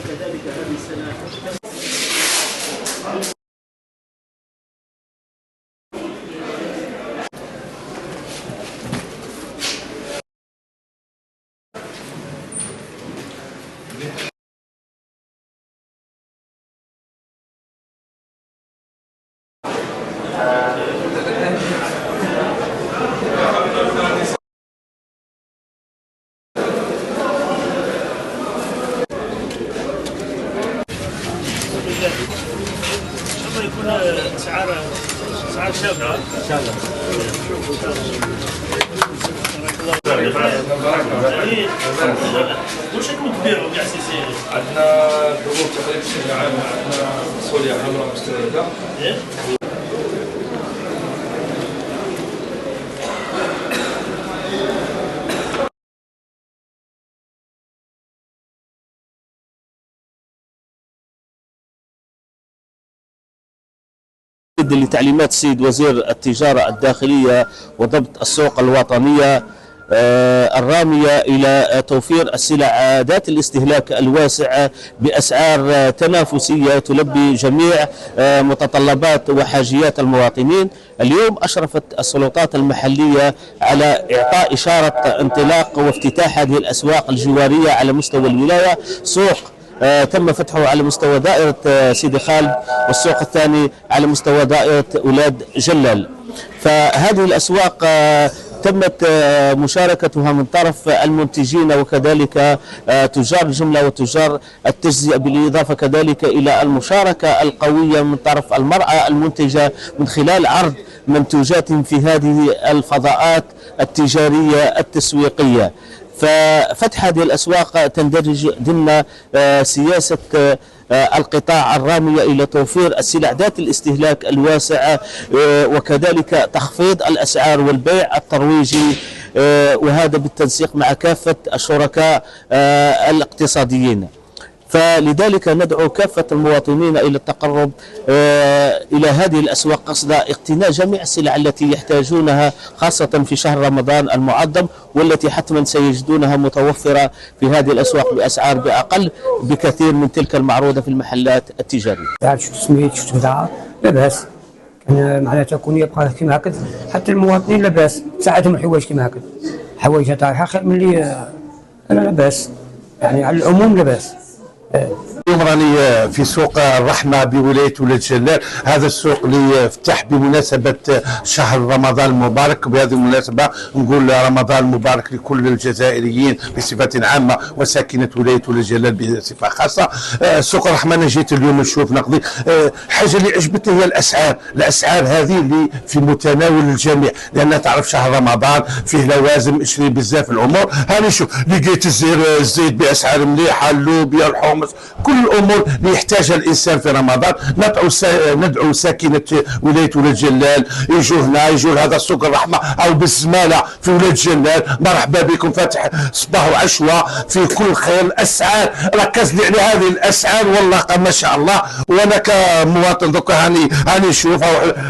كذلك هذه السنة يكون اسعار شابه ان شاء الله. واش راكم تبيعوا كاع سيسي؟ عندنا ضروب تقريبا بشكل عام، عندنا فاصوليا حمراء مستورده. لتعليمات السيد وزير التجارة الداخلية وضبط السوق الوطنية الرامية إلى توفير السلع ذات الاستهلاك الواسع بأسعار تنافسية تلبي جميع متطلبات وحاجيات المواطنين. اليوم أشرفت السلطات المحلية على إعطاء إشارة انطلاق وافتتاح هذه الأسواق الجوارية على مستوى الولاية. سوق تم فتحه على مستوى دائرة سيدي خالد، والسوق الثاني على مستوى دائرة أولاد جلال. فهذه الأسواق تمت مشاركتها من طرف المنتجين وكذلك تجار الجملة وتجار التجزئة، بالإضافة كذلك إلى المشاركة القوية من طرف المرأة المنتجة من خلال عرض منتوجاتهم في هذه الفضاءات التجارية التسويقية. ففتح هذه الأسواق تندرج ضمن سياسة القطاع الرامية إلى توفير السلع ذات الاستهلاك الواسع وكذلك تخفيض الأسعار والبيع الترويجي، وهذا بالتنسيق مع كافة الشركاء الاقتصاديين. فلذلك ندعو كافة المواطنين إلى التقرب إلى هذه الأسواق قصد اقتناء جميع السلع التي يحتاجونها، خاصة في شهر رمضان المعظم، والتي حتما سيجدونها متوفرة في هذه الأسواق بأسعار بأقل بكثير من تلك المعروضة في المحلات التجارية. شفت سميت، شفت بضاعة لا بأس، كان معناتها كون يبقى كيما هكذا حتى المواطنين لا بأس، ساعتهم الحوايج كيما هكذا، حوايج طايحة خير من اللي أنا لا بأس، يعني على العموم لا بأس. اليوم راني في سوق الرحمة بولاية ولاد جلال. هذا السوق اللي فتح بمناسبة شهر رمضان المبارك، وبهذه المناسبة نقول رمضان مبارك لكل الجزائريين بصفة عامة وساكنة ولاية ولاد جلال بصفة خاصة. سوق الرحمة أنا جيت اليوم نشوف نقضي حاجة اللي عجبتني هي الأسعار هذه اللي في متناول الجميع، لأن تعرف شهر رمضان فيه لوازم اشري بزاف الأمور. هاني شوف لقيت الزيت بأسعار مليحة، اللوبيا، الحمص، كل الامور اللي يحتاجها الانسان في رمضان. ندعو ساكنه ولايه ولاد جلال يجوا هنا، يجوا لهذا سوق الرحمه او بالزماله في ولاد جلال. مرحبا بكم، فاتح صباح وعشوه في كل خير. الاسعار ركز لي على هذه الاسعار والله ما شاء الله. وانا كمواطن دوكا هاني نشوف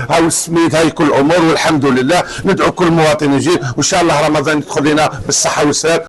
هاو السميد، هاي كل الامور والحمد لله. ندعو كل مواطن يجي وان شاء الله رمضان يدخل لنا بالصحه والسلام.